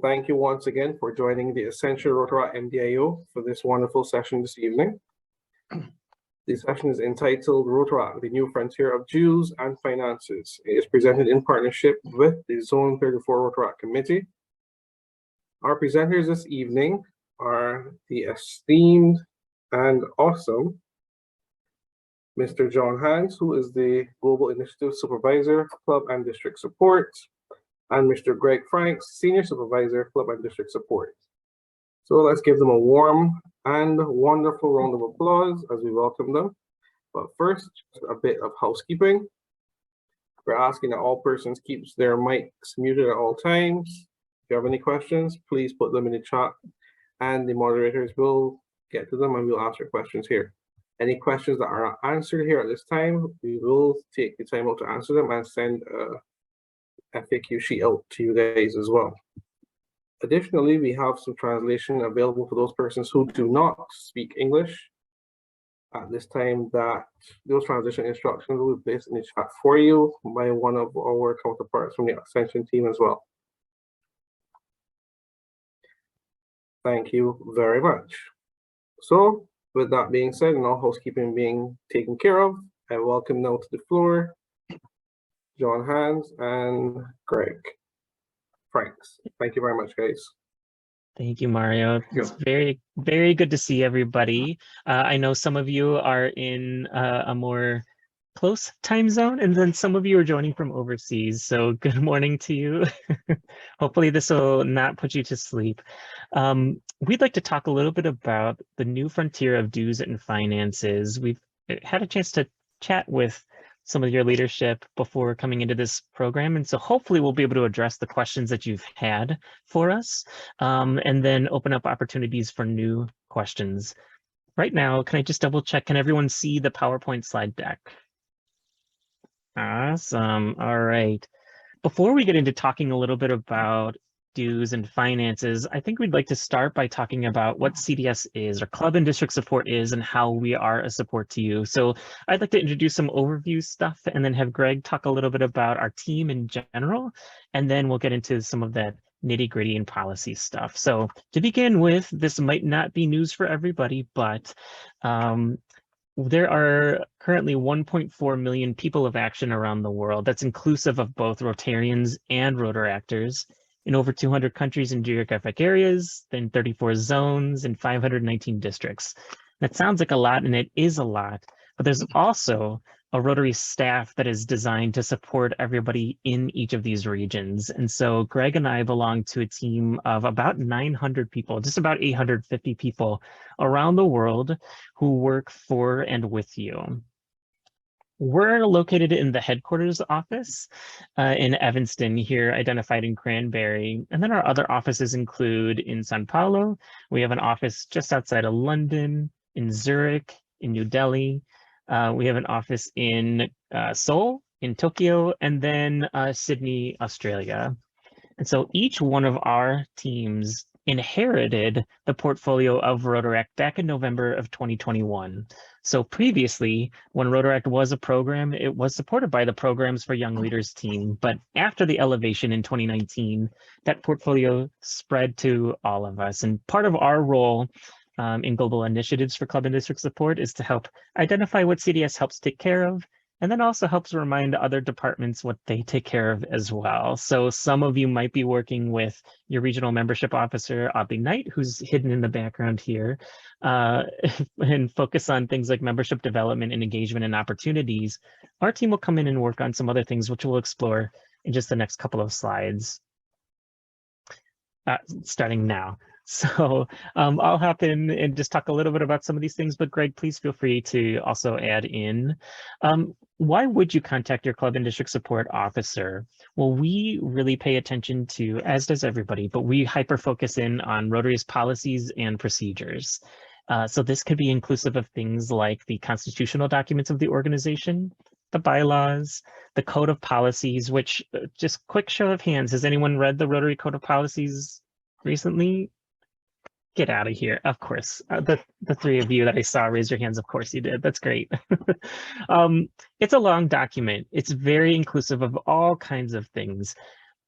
Thank you once again for joining the Ascension Rotaract MDIO for this wonderful session this evening. The session is entitled Rotaract, the New Frontier of Dues and Finances. It is presented in partnership with the Zone 34 Rotaract Committee. Our presenters this evening are the esteemed and awesome Mr. John Hans, who is the Global Initiatives Supervisor, Club and District Support, and Mr. Greg Franks, Senior Supervisor, Club and District Support. So let's give them a warm and wonderful round of applause as we welcome them. But first, a bit of housekeeping. We're asking that all persons keep their mics muted at all times. If you have any questions, please put them in the chat and the moderators will get to them and we'll answer questions here. Any questions that are not answered here at this time, we will take the time out to answer them and send a FAQ sheet out to you guys as well. Additionally, we have some translation available for those persons who do not speak English. At this time, that those translation instructions will be placed in the chat for you by one of our counterparts from the Ascension team as well. Thank you very much. So, with that being said and all housekeeping being taken care of, I welcome now to the floor John Hans and Greg Franks. Thank you very much, guys. Thank you, Mario. It's very, very good to see everybody. I know some of you are in a more close time zone, and then some of you are joining from overseas. So good morning to you. Hopefully this will not put you to sleep. We'd like to talk a little bit about the new frontier of dues and finances. We've had a chance to chat with some of your leadership before coming into this program. And so hopefully we'll be able to address the questions that you've had for us and then open up opportunities for new questions. Right now, can I just double check? Can everyone see the PowerPoint slide deck? Awesome. All right. Before we get into talking a little bit about dues and finances, I think we'd like to start by talking about what CDS is, or Club and District Support is, and how we are a support to you. So I'd like to introduce some overview stuff and then have Greg talk a little bit about our team in general, and then we'll get into some of that nitty-gritty and policy stuff. So to begin with, this might not be news for everybody, but there are currently 1.4 million people of action around the world. That's inclusive of both Rotarians and Rotaractors in over 200 countries and geographic areas, then 34 zones and 519 districts. That sounds like a lot, and it is a lot, but there's also a Rotary staff that is designed to support everybody in each of these regions. And so Greg and I belong to a team of about 900 people, just about 850 people around the world who work for and with you. We're located in the headquarters office in Evanston here, identified in Cranberry. And then our other offices include in Sao Paulo. We have an office just outside of London, in Zurich, in New Delhi. We have an office in Seoul, in Tokyo, and then Sydney, Australia. And so each one of our teams inherited the portfolio of Rotaract back in November of 2021. So previously, when Rotaract was a program, it was supported by the Programs for Young Leaders team. But after the elevation in 2019, that portfolio spread to all of us. And part of our role in global initiatives for Club and District Support is to help identify what CDS helps take care of, and then also helps remind other departments what they take care of as well. So some of you might be working with your regional membership officer, Audley Knight, who's hidden in the background here, and focus on things like membership development and engagement and opportunities. Our team will come in and work on some other things, which we'll explore in just the next couple of slides, starting now. So I'll hop in and just talk a little bit about some of these things, but Greg, please feel free to also add in. Why would you contact your Club and District Support officer? Well, we really pay attention to, as does everybody, but we hyper-focus in on Rotary's policies and procedures. So this could be inclusive of things like the constitutional documents of the organization, the bylaws, the code of policies, which just quick show of hands, has anyone read the Rotary Code of Policies recently? Get out of here. Of course. The three of you that I saw raise your hands. Of course you did. That's great. It's a long document. It's very inclusive of all kinds of things.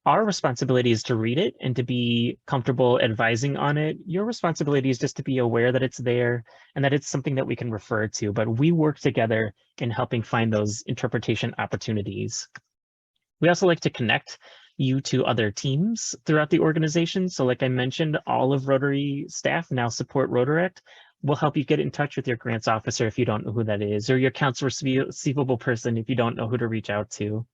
our responsibility is to read it and to be comfortable advising on it. Your responsibility is just to be aware that it's there and that it's something that we can refer to, but we work together in helping find those interpretation opportunities. We also like to connect you to other teams throughout the organization. So like I mentioned, all of Rotary staff now support Rotaract. We'll help you get in touch with your grants officer if you don't know who that is, or your accounts receivable person if you don't know who to reach out to.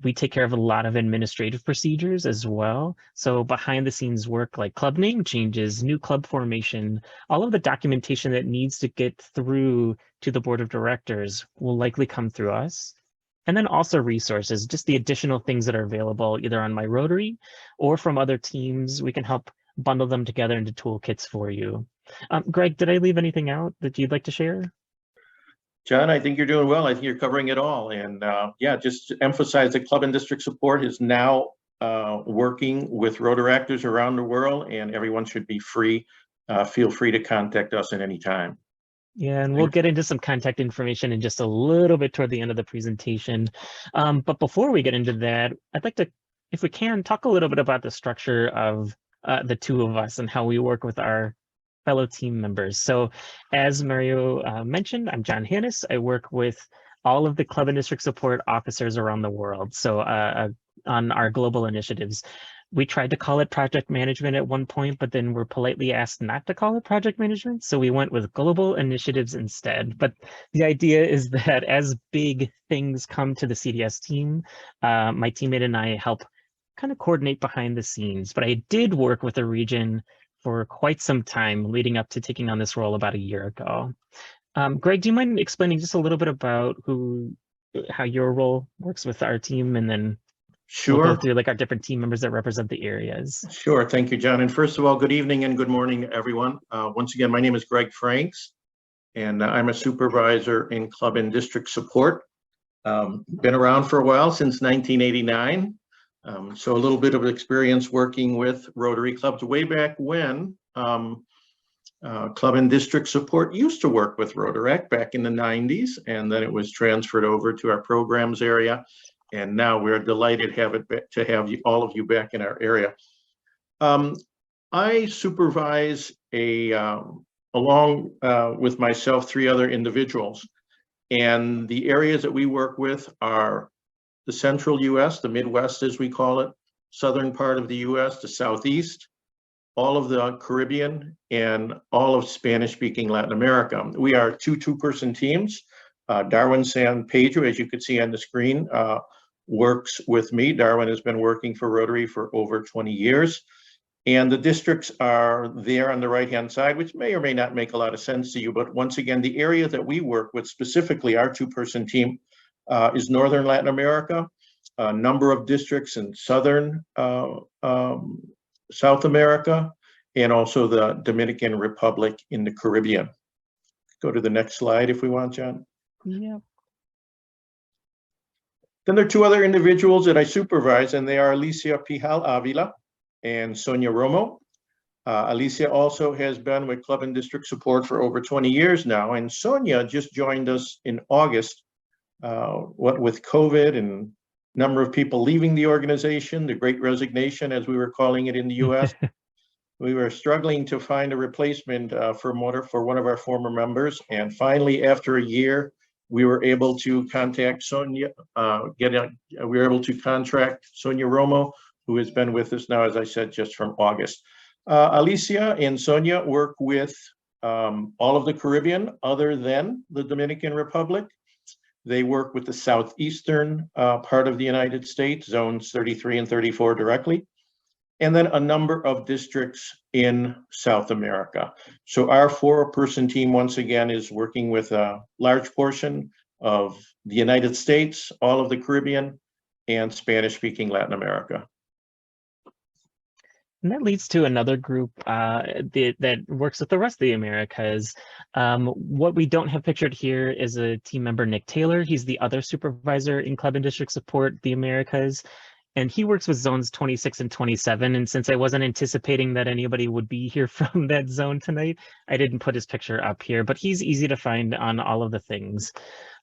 We take care of a lot of administrative procedures as well. So behind the scenes work like club name changes, new club formation, all of the documentation that needs to get through to the board of directors will likely come through us. And then also resources, just the additional things that are available either on my Rotary or from other teams. We can help bundle them together into toolkits for you. Greg, did I leave anything out that you'd like to share? John, I think you're doing well. I think you're covering it all. And yeah, just to emphasize that Club and District Support is now working with Rotaractors around the world, and everyone should be free. Feel free to contact us at any time. Yeah, and we'll get into some contact information in just a little bit toward the end of the presentation. But before we get into that, I'd like to, if we can, talk a little bit about the structure of the two of us and how we work with our fellow team members. So as Mario mentioned, I'm John Hannes. I work with all of the Club and District Support officers around the world. So on our global initiatives. We tried to call it project management at one point, but then we're politely asked not to call it project management. So we went with global initiatives instead. But the idea is that as big things come to the CDS team, my teammate and I help kind of coordinate behind the scenes. But I did work with a region for quite some time leading up to taking on this role about a year ago. Greg, do you mind explaining just a little bit about how your role works with our team, and then Sure. we'll go through like our different team members that represent the areas. Sure. Thank you, John. And first of all, good evening and good morning, everyone. Once again, my name is Greg Franks, and I'm a supervisor in Club and District Support. Been around for a while, since 1989. So a little bit of experience working with Rotary clubs way back when Club and District Support used to work with Rotaract back in the 90s, and then it was transferred over to our programs area. And now we're delighted to have all of you back in our area. I supervise along with myself, 3 other individuals. And the areas that we work with are the central US, the Midwest as we call it, southern part of the US, the Southeast, all of the Caribbean, and all of Spanish-speaking Latin America. We are two-person teams. Darwin San Pedro, as you can see on the screen, works with me. Darwin has been working for Rotary for over 20 years. And the districts are there on the right-hand side, which may or may not make a lot of sense to you. But once again, the area that we work with, specifically our 2-person team, is Northern Latin America, a number of districts in Southern South America, and also the Dominican Republic in the Caribbean. Go to the next slide if we want, John. Yeah. Then there are 2 other individuals that I supervise, and they are Alicia Pijal Avila and Sonia Romo. Alicia also has been with Club and District Support for over 20 years now, and Sonia just joined us in August. What with COVID and number of people leaving the organization, the Great Resignation, as we were calling it in the US, we were struggling to find a replacement for one of our former members, and finally, after a year, we were able to contact Sonia, we were able to contract Sonia Romo, who has been with us now, as I said, just from August. Alicia and Sonia work with all of the Caribbean other than the Dominican Republic. They work with the southeastern part of the United States, zones 33 and 34 directly, and then a number of districts in South America. So our 4-person team, once again, is working with a large portion of the United States, all of the Caribbean, and Spanish-speaking Latin America. And that leads to another group that works with the rest of the Americas. What we don't have pictured here is a team member, Nick Taylor. He's the other supervisor in Club and District Support, the Americas. And he works with zones 26 and 27. And since I wasn't anticipating that anybody would be here from that zone tonight, I didn't put his picture up here, but he's easy to find on all of the things.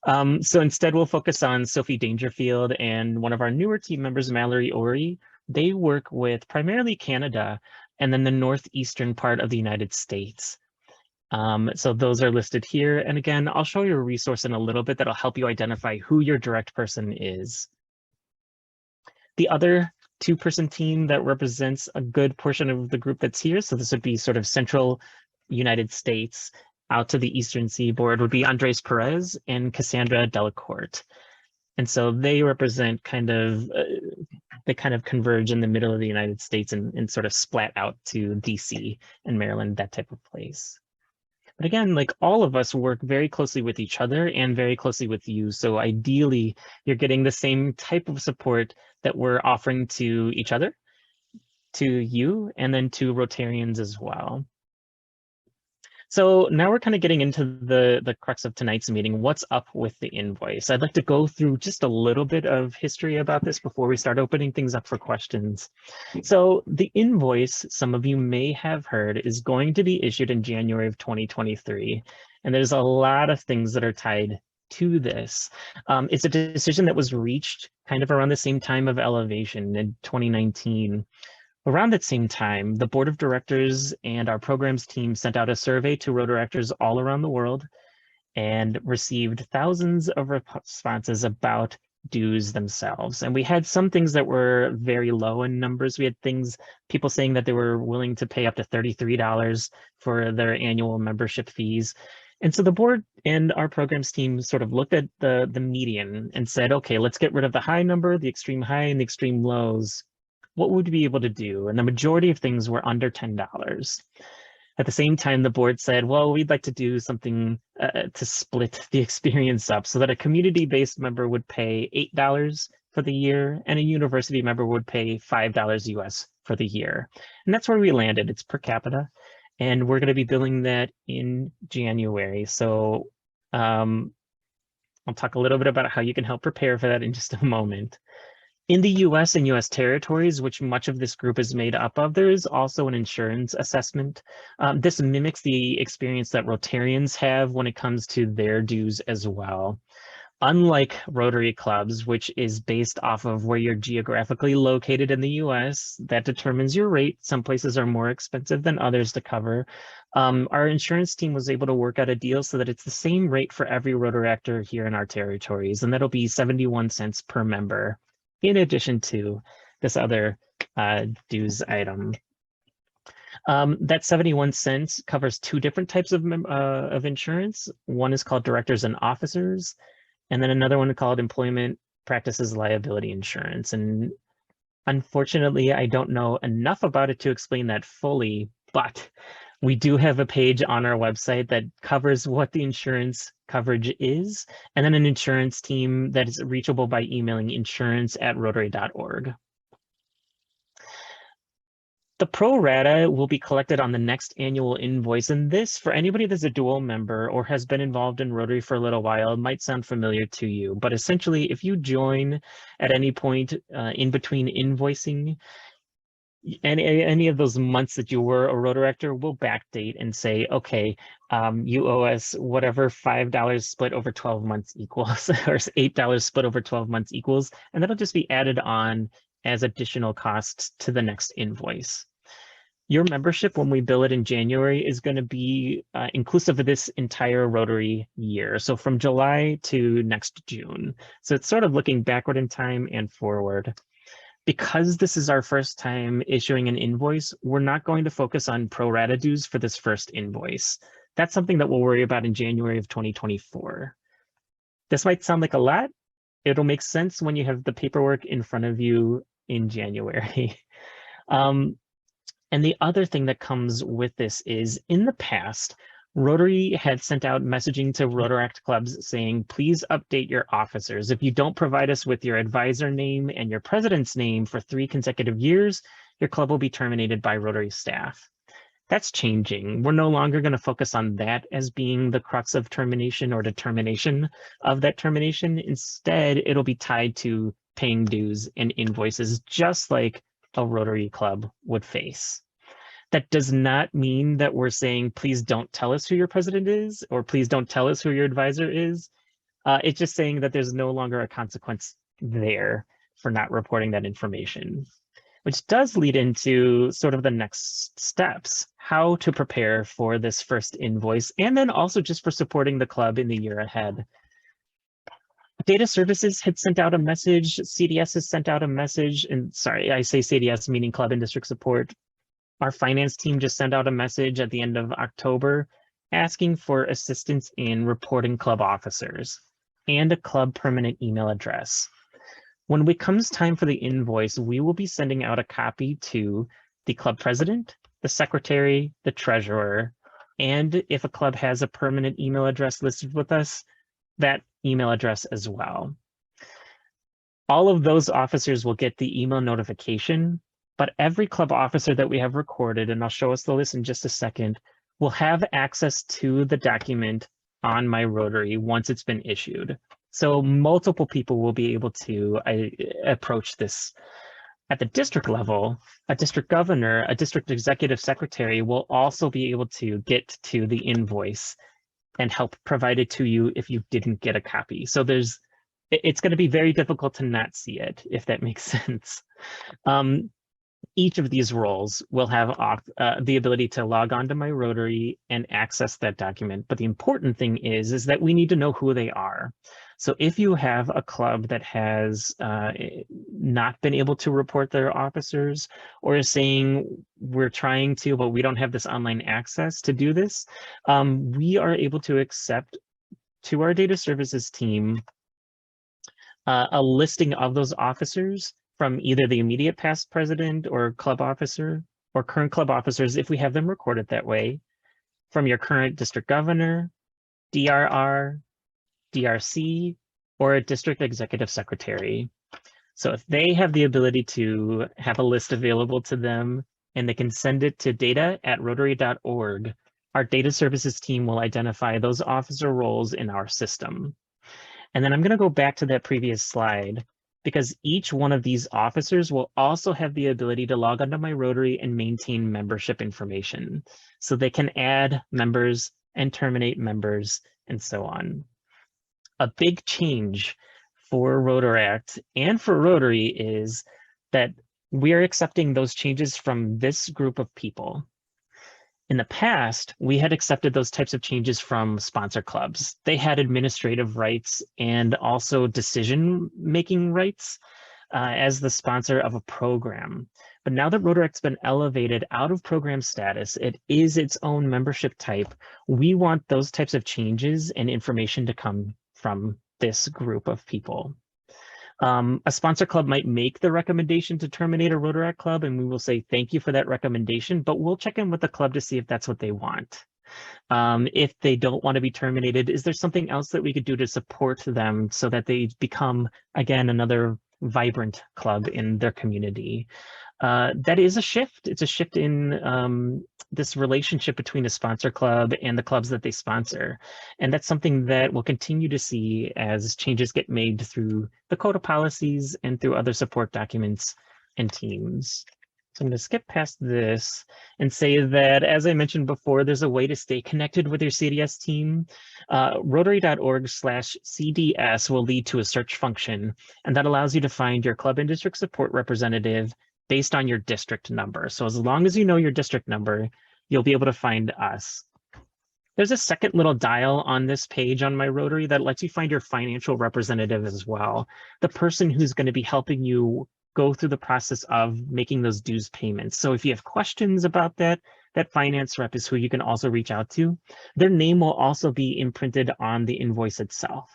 So instead, we'll focus on Sophie Dangerfield and one of our newer team members, Mallory Ori. They work with primarily Canada and then the northeastern part of the United States. So those are listed here. And again, I'll show you a resource in a little bit that'll help you identify who your direct person is. The other two-person team that represents a good portion of the group that's here, so this would be sort of central United States out to the eastern seaboard, would be Andres Perez and Cassandra Delacourt. And so they represent kind of, they kind of converge in the middle of the United States and sort of splat out to DC and Maryland, that type of place. But again, like all of us work very closely with each other and very closely with you. So ideally, you're getting the same type of support that we're offering to each other, to you, and then to Rotarians as well. So now we're kind of getting into the crux of tonight's meeting. What's up with the invoice? I'd like to go through just a little bit of history about this before we start opening things up for questions. So the invoice, some of you may have heard, is going to be issued in January of 2023. And there's a lot of things that are tied to this. It's a decision that was reached kind of around the same time of Elevation in 2019. Around that same time, the board of directors and our programs team sent out a survey to Rotaractors all around the world and received thousands of responses about dues themselves. And we had some things that were very low in numbers. We had people saying that they were willing to pay up to $33 for their annual membership fees. And so the board and our programs team sort of looked at the median and said, okay, let's get rid of the high number, the extreme high and the extreme lows. What would we be able to do? And the majority of things were under $10. At the same time, the board said, well, we'd like to do something to split the experience up so that a community-based member would pay $8 for the year and a university member would pay $5 US for the year. And that's where we landed. It's per capita. And we're going to be billing that in January. So I'll talk a little bit about how you can help prepare for that in just a moment. In the US and US territories, which much of this group is made up of, there is also an insurance assessment. This mimics the experience that Rotarians have when it comes to their dues as well. Unlike Rotary clubs, which is based off of where you're geographically located in the US, that determines your rate. Some places are more expensive than others to cover. Our insurance team was able to work out a deal so that it's the same rate for every Rotaractor here in our territories, and that'll be 71 cents per member, in addition to this other dues item. That 71 cents covers two different types of insurance. One is called directors and officers, and then another one called employment practices liability insurance. And unfortunately, I don't know enough about it to explain that fully, but we do have a page on our website that covers what the insurance coverage is, and then an insurance team that is reachable by emailing insurance@rotary.org. The pro rata will be collected on the next annual invoice, and this, for anybody that's a dual member or has been involved in Rotary for a little while, might sound familiar to you. But essentially, if you join at any point in between invoicing, any of those months that you were a Rotaractor will backdate and say, okay, you owe us whatever $5 split over 12 months equals, or $8 split over 12 months equals, and that'll just be added on as additional costs to the next invoice. Your membership, when we bill it in January, is going to be inclusive of this entire Rotary year. So from July to next June. So it's sort of looking backward in time and forward. Because this is our first time issuing an invoice, we're not going to focus on pro rata dues for this first invoice. That's something that we'll worry about in January of 2024. This might sound like a lot. It'll make sense when you have the paperwork in front of you in January. And the other thing that comes with this is, in the past, Rotary had sent out messaging to Rotaract clubs saying, please update your officers. If you don't provide us with your advisor name and your president's name for 3 consecutive years, your club will be terminated by Rotary staff. That's changing. We're no longer going to focus on that as being the crux of termination or determination of that termination. Instead, it'll be tied to paying dues and invoices, just like a Rotary club would face. That does not mean that we're saying, please don't tell us who your president is, or please don't tell us who your advisor is. It's just saying that there's no longer a consequence there for not reporting that information, which does lead into sort of the next steps, how to prepare for this first invoice, and then also just for supporting the club in the year ahead. Data services had sent out a message, CDS has sent out a message, and sorry, I say CDS meaning Club and District Support. Our finance team just sent out a message at the end of October asking for assistance in reporting club officers and a club permanent email address. When it comes time for the invoice, we will be sending out a copy to the club president, the secretary, the treasurer, and if a club has a permanent email address listed with us, that email address as well. All of those officers will get the email notification, but every club officer that we have recorded, and I'll show us the list in just a second, will have access to the document on My Rotary once it's been issued. So multiple people will be able to approach this. At the district level, a district governor, a district executive secretary will also be able to get to the invoice and help provide it to you if you didn't get a copy. So it's going to be very difficult to not see it, if that makes sense. Each of these roles will have the ability to log on to My Rotary and access that document. But the important thing is that we need to know who they are. So if you have a club that has not been able to report their officers, or is saying we're trying to, but we don't have this online access to do this, we are able to accept to our data services team a listing of those officers from either the immediate past president or club officer or current club officers, if we have them recorded that way, from your current district governor, DRR, DRC, or a district executive secretary. So if they have the ability to have a list available to them and they can send it to data@rotary.org, our data services team will identify those officer roles in our system. And then I'm going to go back to that previous slide, because each one of these officers will also have the ability to log onto My Rotary and maintain membership information. So they can add members and terminate members and so on. A big change for Rotaract and for Rotary is that we are accepting those changes from this group of people. In the past, we had accepted those types of changes from sponsor clubs. They had administrative rights and also decision-making rights as the sponsor of a program. But now that Rotaract's been elevated out of program status, it is its own membership type. We want those types of changes and information to come from this group of people. A sponsor club might make the recommendation to terminate a Rotaract club, and we will say thank you for that recommendation, but we'll check in with the club to see if that's what they want. If they don't want to be terminated, is there something else that we could do to support them so that they become, again, another vibrant club in their community? That is a shift. It's a shift in this relationship between the sponsor club and the clubs that they sponsor. And that's something that we'll continue to see as changes get made through the code of policies and through other support documents and teams. So I'm going to skip past this and say that, as I mentioned before, there's a way to stay connected with your CDS team. Rotary.org/CDS will lead to a search function, and that allows you to find your club and district support representative based on your district number. So as long as you know your district number, you'll be able to find us. There's a second little dial on this page on My Rotary that lets you find your financial representative as well, the person who's going to be helping you go through the process of making those dues payments. So if you have questions about that, that finance rep is who you can also reach out to. Their name will also be imprinted on the invoice itself.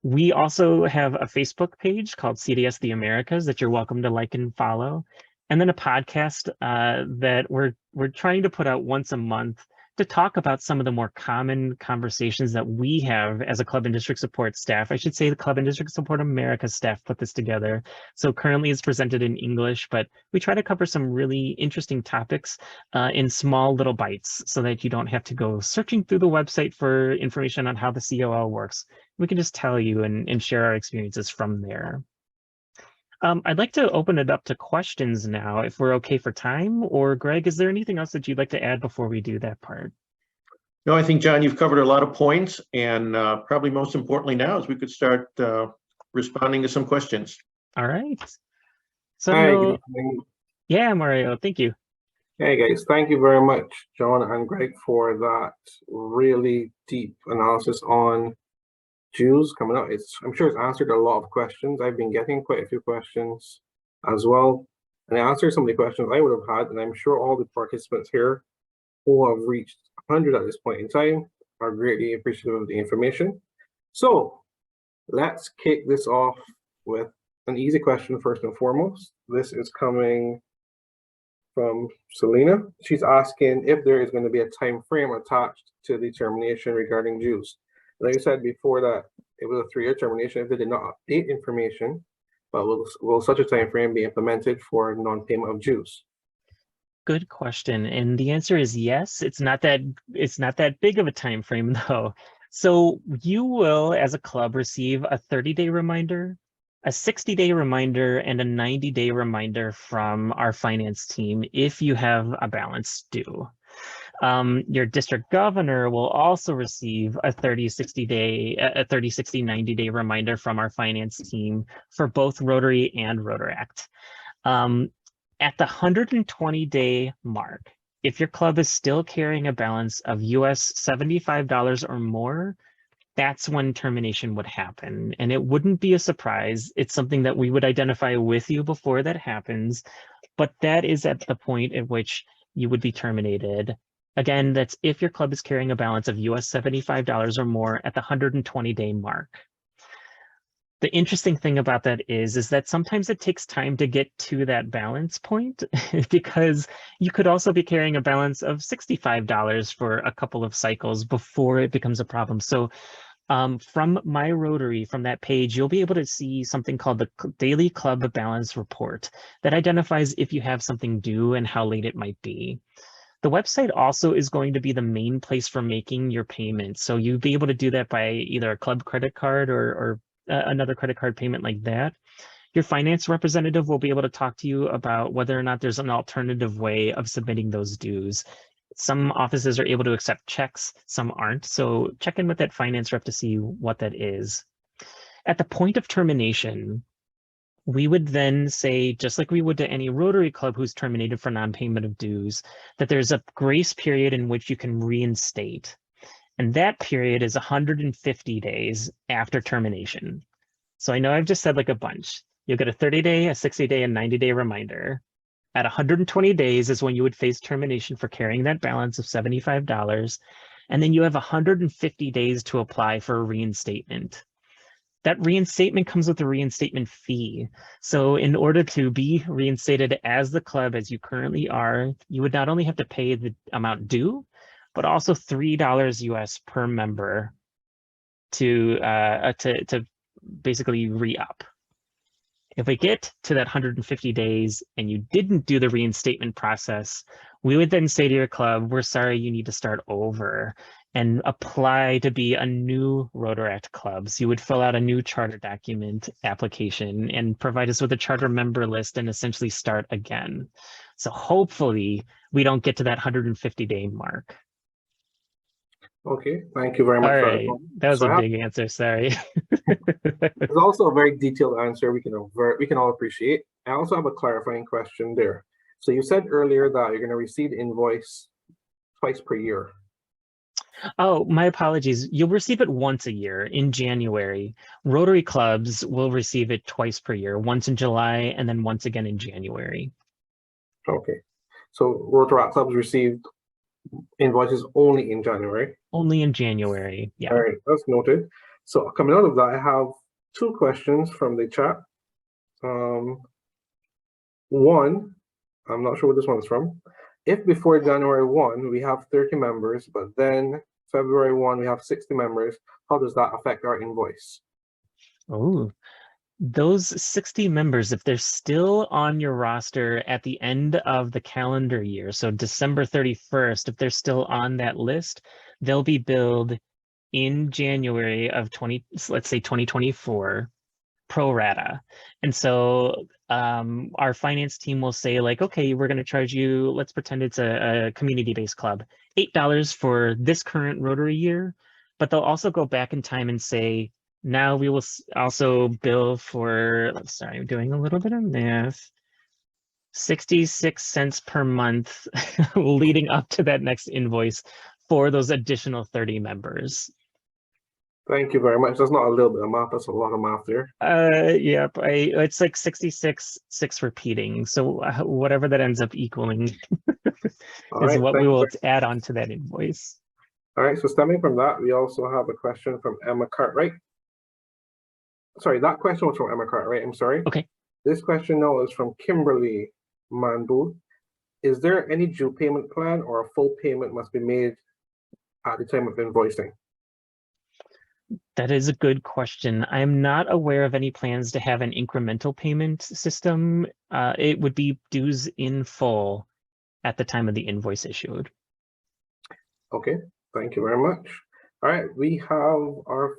We also have a Facebook page called CDS The Americas that you're welcome to like and follow. And then a podcast that we're trying to put out once a month to talk about some of the more common conversations that we have as a Club and District Support staff. I should say the Club and District Support America staff put this together. So currently it's presented in English, but we try to cover some really interesting topics in small little bites so that you don't have to go searching through the website for information on how the COL works. We can just tell you and share our experiences from there. I'd like to open it up to questions now, if we're okay for time. Or Greg, is there anything else that you'd like to add before we do that part? No, I think, John, you've covered a lot of points, and probably most importantly now is we could start responding to some questions. All right. So I Hi, don't good know. evening. Yeah, Mario, thank you. Hey guys, thank you very much, John and Greg, for that really deep analysis on dues coming up. I'm sure it's answered a lot of questions. I've been getting quite a few questions as well, and it answered some of the questions I would have had, and I'm sure all the participants here who have reached 100 at this point in time are greatly appreciative of the information. So let's kick this off with an easy question first and foremost. This is coming from Selena. She's asking if there is going to be a time frame attached to the termination regarding dues. Like I said before, that it was a 3-year termination if they did not update information, but will such a time frame be implemented for non-payment of dues? Good question, and the answer is yes. It's not that big of a time frame though. So you will, as a club, receive a 30-day reminder, a 60-day reminder, and a 90-day reminder from our finance team if you have a balance due. Your district governor will also receive a 30, 60, 90-day reminder from our finance team for both Rotary and Rotaract. At the 120-day mark, if your club is still carrying a balance of US $75 or more, that's when termination would happen. And it wouldn't be a surprise. It's something that we would identify with you before that happens, but that is at the point at which you would be terminated. Again, that's if your club is carrying a balance of US $75 or more at the 120-day mark. The interesting thing about that is that sometimes it takes time to get to that balance point because you could also be carrying a balance of $65 for a couple of cycles before it becomes a problem. So from My Rotary, from that page, you'll be able to see something called the Daily Club Balance Report that identifies if you have something due and how late it might be. The website also is going to be the main place for making your payments. So you'll be able to do that by either a club credit card or another credit card payment like that. Your finance representative will be able to talk to you about whether or not there's an alternative way of submitting those dues. Some offices are able to accept checks, some aren't. So check in with that finance rep to see what that is. At the point of termination, we would then say, just like we would to any Rotary club who's terminated for non-payment of dues, that there's a grace period in which you can reinstate. And that period is 150 days after termination. So I know I've just said like a bunch. You'll get a 30-day, a 60-day, and 90-day reminder. At 120 days is when you would face termination for carrying that balance of $75. And then you have 150 days to apply for a reinstatement. That reinstatement comes with a reinstatement fee. So in order to be reinstated as the club as you currently are, you would not only have to pay the amount due, but also $3 US per member to basically re-up. If we get to that 150 days and you didn't do the reinstatement process, we would then say to your club, we're sorry, you need to start over and apply to be a new Rotaract club. So you would fill out a new charter document application and provide us with a charter member list and essentially start again. So hopefully we don't get to that 150-day mark. Okay, thank you very much. All right, that was a big answer, sorry. It's also a very detailed answer we can all appreciate. I also have a clarifying question there. So you said earlier that you're going to receive the invoice twice per year. Oh, my apologies. You'll receive it once a year in January. Rotary clubs will receive it twice per year, once in July and then once again in January. Okay, so Rotaract clubs received invoices only in January. Only in January, yeah. All right, that's noted. So coming out of that, I have 2 questions from the chat. One, I'm not sure what this one's from. If before January 1, we have 30 members, but then February 1, we have 60 members, how does that affect our invoice? Oh, those 60 members, if they're still on your roster at the end of the calendar year, so December 31st, if they're still on that list, they'll be billed in January of let's say 2024. pro rata. And so our finance team will say like, okay, we're going to charge you, let's pretend it's a community-based club, $8 for this current Rotary year, but they'll also go back in time and say, now we will also bill for, sorry, I'm doing a little bit of math, 66 cents per month leading up to that next invoice for those additional 30 members. Thank you very much. That's not a little bit of math, that's a lot of math there. Yep, it's like 66, 6 repeating. So whatever that ends up equaling All is right, what we thank will you. add on to that invoice. All right, so stemming from that, we also have a question from Emma Cartwright. Sorry, that question was from Emma Cartwright, I'm sorry. Okay. This question now is from Kimberly Mandu. Is there any due payment plan or a full payment must be made at the time of invoicing? That is a good question. I'm not aware of any plans to have an incremental payment system. It would be dues in full at the time of the invoice issued. Okay, thank you very much. All right, we have our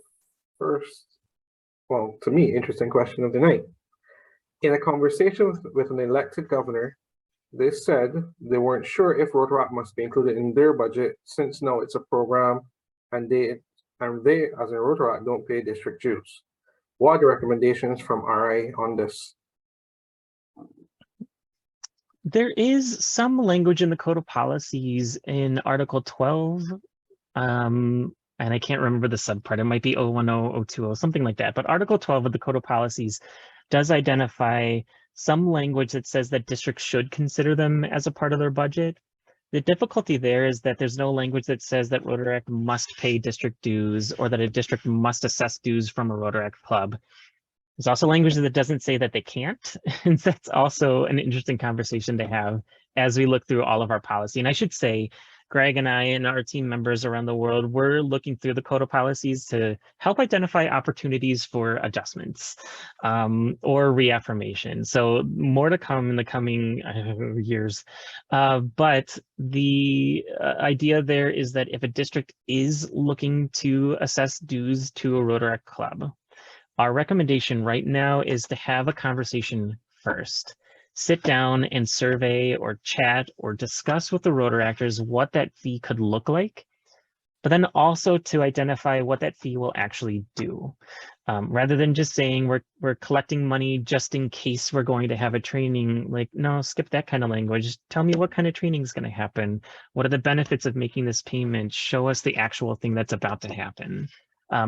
first, well, to me, interesting question of the night. In a conversation with an elected governor, they said they weren't sure if Rotaract must be included in their budget since now it's a program and they as a Rotaract don't pay district dues. What are the recommendations from RI on this? There is some language in the Code of Policies in Article 12, and I can't remember the subpart. It might be 010, 020, something like that. But Article 12 of the Code of Policies does identify some language that says that districts should consider them as a part of their budget. The difficulty there is that there's no language that says that Rotaract must pay district dues or that a district must assess dues from a Rotaract club. There's also language that doesn't say that they can't. And that's also an interesting conversation to have as we look through all of our policy. And I should say, Greg and I and our team members around the world, we're looking through the Code of Policies to help identify opportunities for adjustments or reaffirmation. So more to come in the coming years. But the idea there is that if a district is looking to assess dues to a Rotaract club, our recommendation right now is to have a conversation first. Sit down and survey or chat or discuss with the Rotaractors what that fee could look like, but then also to identify what that fee will actually do. Rather than just saying we're collecting money just in case we're going to have a training, like, no, skip that kind of language. Tell me what kind of training is going to happen. What are the benefits of making this payment? Show us the actual thing that's about to happen.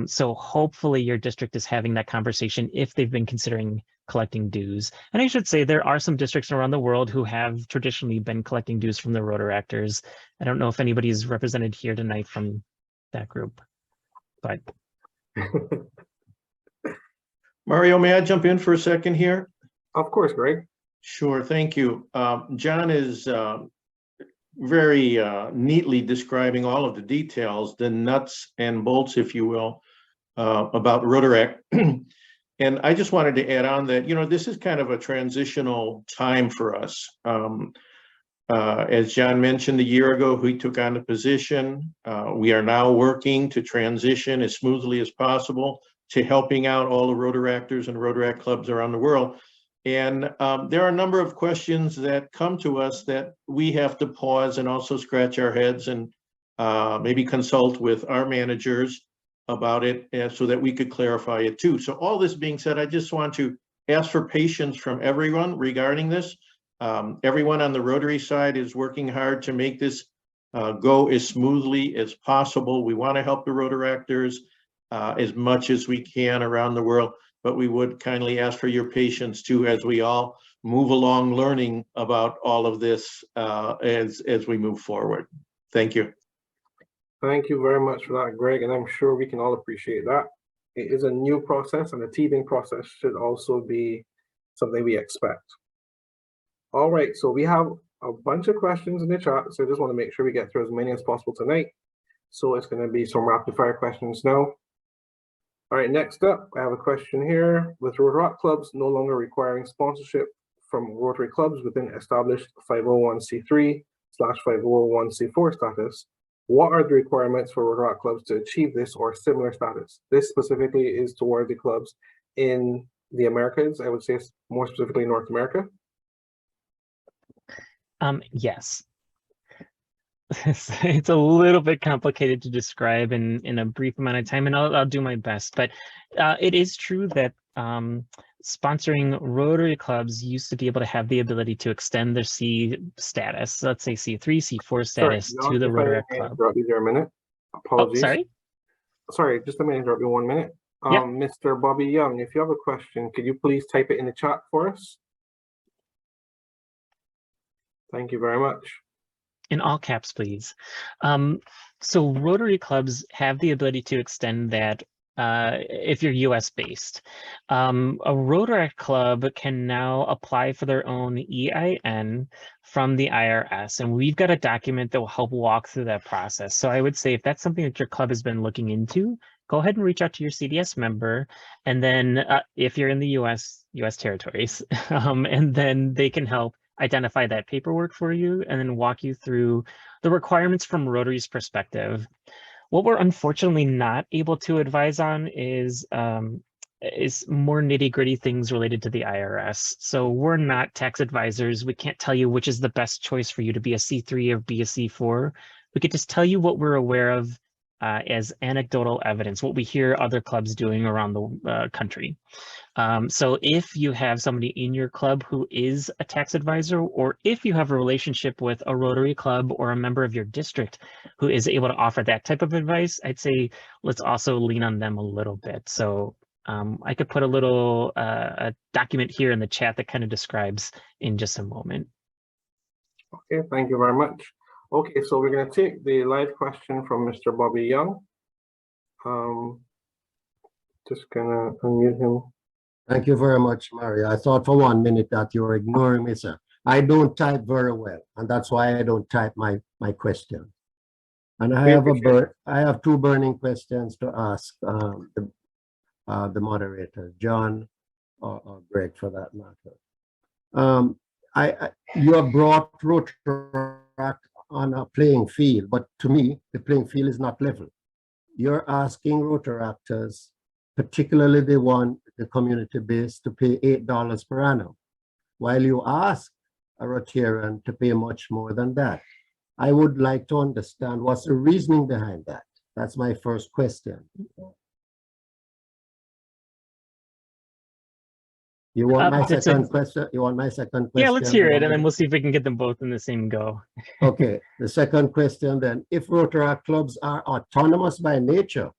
So hopefully your district is having that conversation if they've been considering collecting dues. And I should say there are some districts around the world who have traditionally been collecting dues from the Rotaractors. I don't know if anybody's represented here tonight from that group, but. Mario, may I jump in for a second here? Of course, Greg. Sure, thank you. John is very neatly describing all of the details, the nuts and bolts, if you will, about Rotaract. And I just wanted to add on that, you know, this is kind of a transitional time for us. As John mentioned, a year ago, we took on the position. We are now working to transition as smoothly as possible to helping out all the Rotaractors and Rotaract clubs around the world. And there are a number of questions that come to us that we have to pause and also scratch our heads and maybe consult with our managers about it so that we could clarify it too. So all this being said, I just want to ask for patience from everyone regarding this. Everyone on the Rotary side is working hard to make this go as smoothly as possible. We want to help the Rotaractors as much as we can around the world, but we would kindly ask for your patience too as we all move along learning about all of this as we move forward. Thank you. Thank you very much for that, Greg, and I'm sure we can all appreciate that. It is a new process, and the teething process should also be something we expect. All right, so we have a bunch of questions in the chat, so I just want to make sure we get through as many as possible tonight. So it's going to be some rapid fire questions now. All right, next up, I have a question here. With Rotaract clubs no longer requiring sponsorship from Rotary clubs within established 501c3/501c4 status, what are the requirements for Rotaract clubs to achieve this or similar status? This specifically is toward the clubs in the Americas, I would say more specifically North America? Yes. It's a little bit complicated to describe in a brief amount of time, and I'll do my best. But it is true that sponsoring Rotary clubs used to be able to have the ability to extend their C status, let's say C3, C4 status, Sorry, to the if I Rotaract may club. interrupt you there a minute. Oh, Apologies. sorry. Sorry, just a minute, interrupt you 1 minute. Yep. Mr. Bobby Young, if you have a question, could you please type it in the chat for us? Thank you very much. In all caps, please. So Rotary clubs have the ability to extend that if you're US based. A Rotaract club can now apply for their own EIN from the IRS, and we've got a document that will help walk through that process. So I would say if that's something that your club has been looking into, go ahead and reach out to your CDS member, and then if you're in the US territories, and then they can help identify that paperwork for you and then walk you through the requirements from Rotary's perspective. What we're unfortunately not able to advise on is more nitty-gritty things related to the IRS. So we're not tax advisors. We can't tell you which is the best choice for you to be a C3 or be a C4. We could just tell you what we're aware of as anecdotal evidence, what we hear other clubs doing around the country. So if you have somebody in your club who is a tax advisor, or if you have a relationship with a Rotary club or a member of your district who is able to offer that type of advice, I'd say let's also lean on them a little bit. So I could put a little a document here in the chat that kind of describes in just a moment. Okay, thank you very much. Okay, so we're going to take the live question from Mr. Bobby Young. Just gonna unmute him. Thank you very much, Mario. I thought for 1 minute that you were ignoring me, sir. I don't type very well, and that's why I don't type my question. And I have two burning questions to ask the moderator, John or Greg, for that matter. You have brought Rotaract on a playing field, but to me, the playing field is not level. You're asking Rotaractors, particularly the community base, to pay $8 per annum, while you ask a Rotarian to pay much more than that. I would like to understand what's the reasoning behind that. That's my first question. You want my second question? You want my second question? Yeah, let's hear it, and then we'll see if we can get them both in the same go. Okay, the second question then. If Rotaract clubs are autonomous by nature,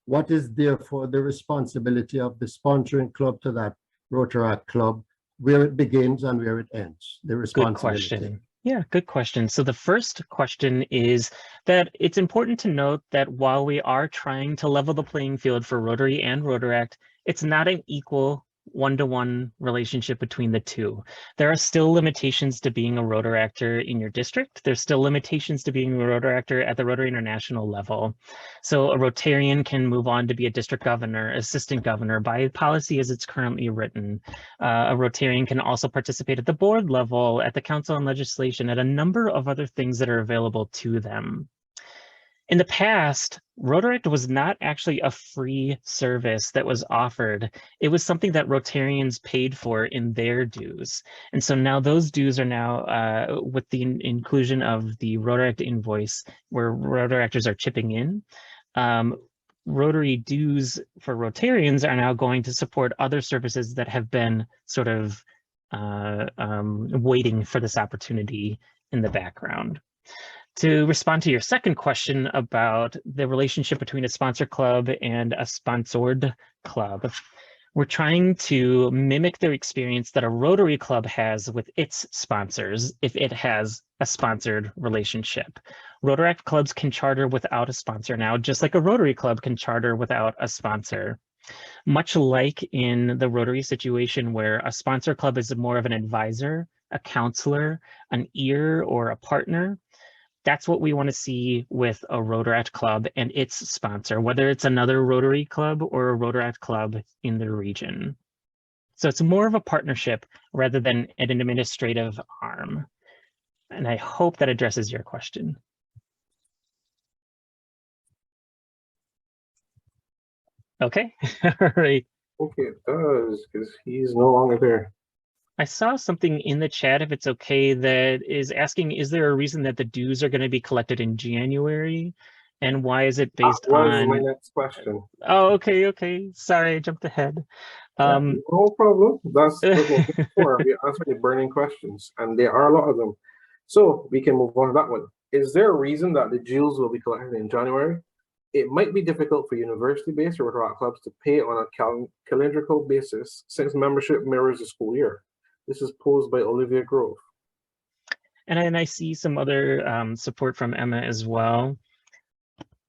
what is therefore the responsibility of the sponsoring club to that Rotaract club, where it begins and where it ends? The responsibility. Good question. Yeah, good question. So the first question is that it's important to note that while we are trying to level the playing field for Rotary and Rotaract, it's not an equal one-to-one relationship between the two. There are still limitations to being a Rotaractor in your district. There's still limitations to being a Rotaractor at the Rotary International level. So a Rotarian can move on to be a district governor, assistant governor by policy as it's currently written. A Rotarian can also participate at the board level, at the council on legislation, at a number of other things that are available to them. In the past, Rotaract was not actually a free service that was offered. It was something that Rotarians paid for in their dues. And so now those dues are now, with the inclusion of the Rotaract invoice, where Rotaractors are chipping in, Rotary dues for Rotarians are now going to support other services that have been sort of waiting for this opportunity in the background. To respond to your second question about the relationship between a sponsor club and a sponsored club, we're trying to mimic the experience that a Rotary club has with its sponsors if it has a sponsored relationship. Rotaract clubs can charter without a sponsor now, just like a Rotary club can charter without a sponsor. Much like in the Rotary situation where a sponsor club is more of an advisor, a counselor, an ear, or a partner, that's what we want to see with a Rotaract club and its sponsor, whether it's another Rotary club or a Rotaract club in the region. So it's more of a partnership rather than an administrative arm. And I hope that addresses your question. Okay, all right. Okay, it does, because he's no longer there. I saw something in the chat, if it's okay, that is asking, is there a reason that the dues are going to be collected in January? And why is it based That was my on? next question. Oh, okay. Sorry, I jumped ahead. Yeah, no problem. That's what we're here for. We answer the burning questions, and there are a lot of them. So we can move on to that one. Is there a reason that the dues will be collected in January? It might be difficult for university-based Rotaract clubs to pay on a calendrical basis since membership mirrors the school year. This is posed by Olivia Grove. And I see some other support from Emma as well.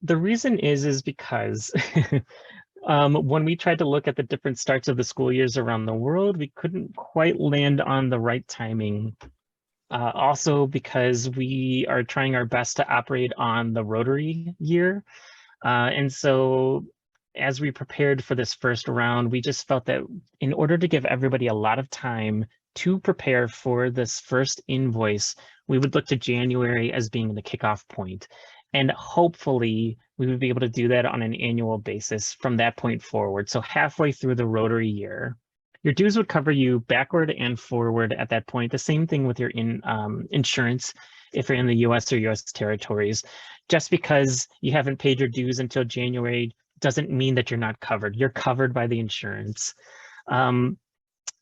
The reason is because when we tried to look at the different starts of the school years around the world, we couldn't quite land on the right timing. Also because we are trying our best to operate on the Rotary year. And so as we prepared for this first round, we just felt that in order to give everybody a lot of time to prepare for this first invoice, we would look to January as being the kickoff point. And hopefully we would be able to do that on an annual basis from that point forward. So halfway through the Rotary year, your dues would cover you backward and forward at that point. The same thing with your insurance if you're in the US or US territories. Just because you haven't paid your dues until January doesn't mean that you're not covered. You're covered by the insurance.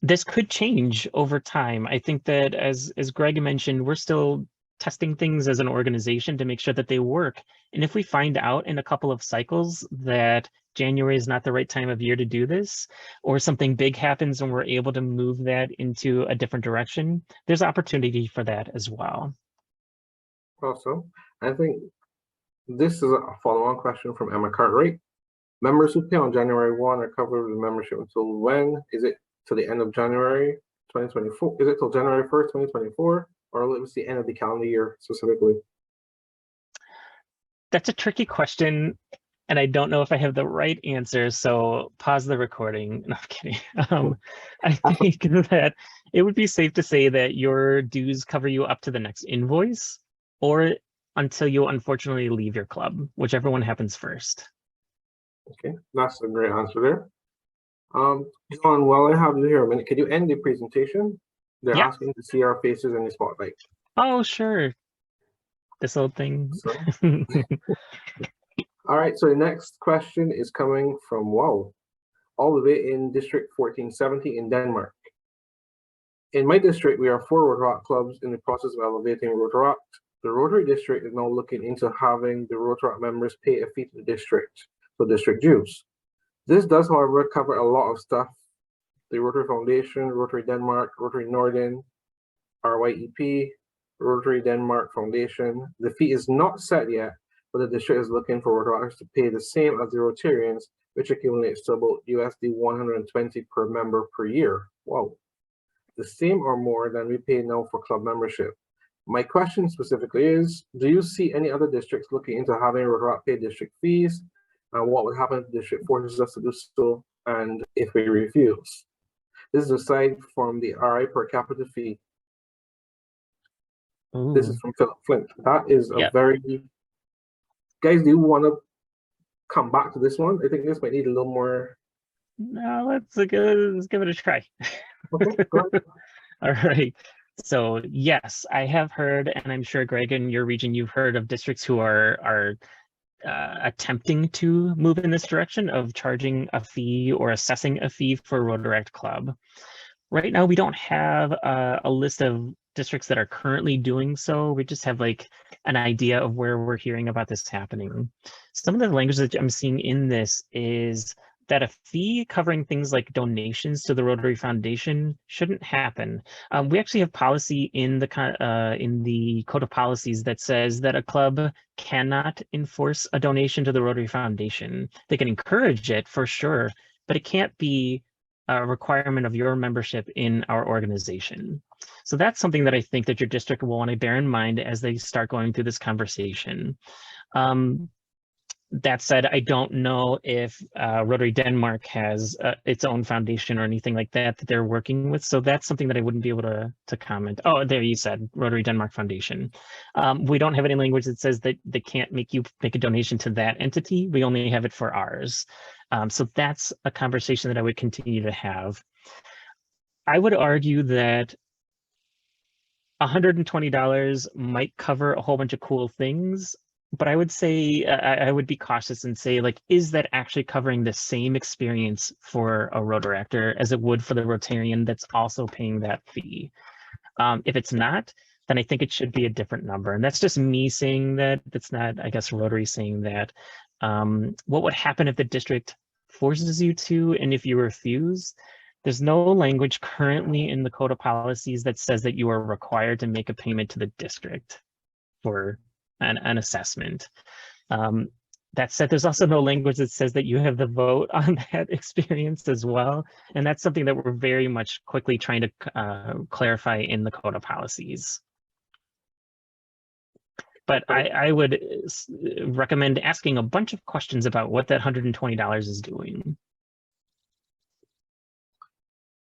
This could change over time. I think that as Greg mentioned, we're still testing things as an organization to make sure that they work. And if we find out in a couple of cycles that January is not the right time of year to do this, or something big happens and we're able to move that into a different direction, there's opportunity for that as well. Awesome. I think this is a follow-on question from Emma Cartwright. Members who pay on January 1 are covered with membership until when? Is it to the end of January 2024? Is it till January 1st, 2024? Or will it be the end of the calendar year specifically? That's a tricky question, and I don't know if I have the right answer, so pause the recording. No, I'm kidding. I think that it would be safe to say that your dues cover you up to the next invoice, or until you unfortunately leave your club, whichever one happens first. Okay, that's a great answer there. John, while I have you here a minute, could you end the presentation? They're asking to see our faces in the spotlight. Oh, sure. This old thing. So, all right, so the next question is coming from Wow, all the way in District 1470 in Denmark. In my district, we are 4 Rotaract clubs in the process of elevating Rotaract. The Rotary District is now looking into having the Rotaract members pay a fee to the district, so district dues. This does, however, cover a lot of stuff. The Rotary Foundation, Rotary Denmark, Rotary Norden, RYEP, Rotary Denmark Foundation. The fee is not set yet, but the district is looking for Rotaracts to pay the same as the Rotarians, which accumulates to about USD 120 per member per year. Wow. The same or more than we pay now for club membership. My question specifically is, do you see any other districts looking into having Rotaract pay district fees? And what would happen if the district forces us to do so, and if we refuse? This is aside from the RI per capita fee. Ooh. This is from Philip Flint. That is a Yep. very... Guys, do you want to come back to this one? I think this might need a little more... No, let's give it a try. Okay, go ahead. All right. So yes, I have heard, and I'm sure Greg, in your region, you've heard of districts who are attempting to move in this direction of charging a fee or assessing a fee for Rotaract Club. Right now, we don't have a list of districts that are currently doing so. We just have like an idea of where we're hearing about this happening. Some of the language that I'm seeing in this is that a fee covering things like donations to the Rotary Foundation shouldn't happen. We actually have policy in the Code of Policies that says that a club cannot enforce a donation to the Rotary Foundation. They can encourage it for sure, but it can't be a requirement of your membership in our organization. So that's something that I think that your district will want to bear in mind as they start going through this conversation. That said, I don't know if Rotary Denmark has its own foundation or anything like that they're working with. So that's something that I wouldn't be able to comment. Oh, there you said Rotary Denmark Foundation. We don't have any language that says that they can't make you make a donation to that entity. We only have it for ours. So that's a conversation that I would continue to have. I would argue that $120 might cover a whole bunch of cool things, but I would say I would be cautious and say, like, is that actually covering the same experience for a Rotaractor as it would for the Rotarian that's also paying that fee? If it's not, then I think it should be a different number. And that's just me saying that. That's not, I guess, Rotary saying that. What would happen if the district forces you to, and if you refuse? There's no language currently in the Code of Policies that says that you are required to make a payment to the district for an assessment. That said, there's also no language that says that you have the vote on that experience as well. And that's something that we're very much quickly trying to clarify in the Code of Policies. But I would recommend asking a bunch of questions about what that $120 is doing.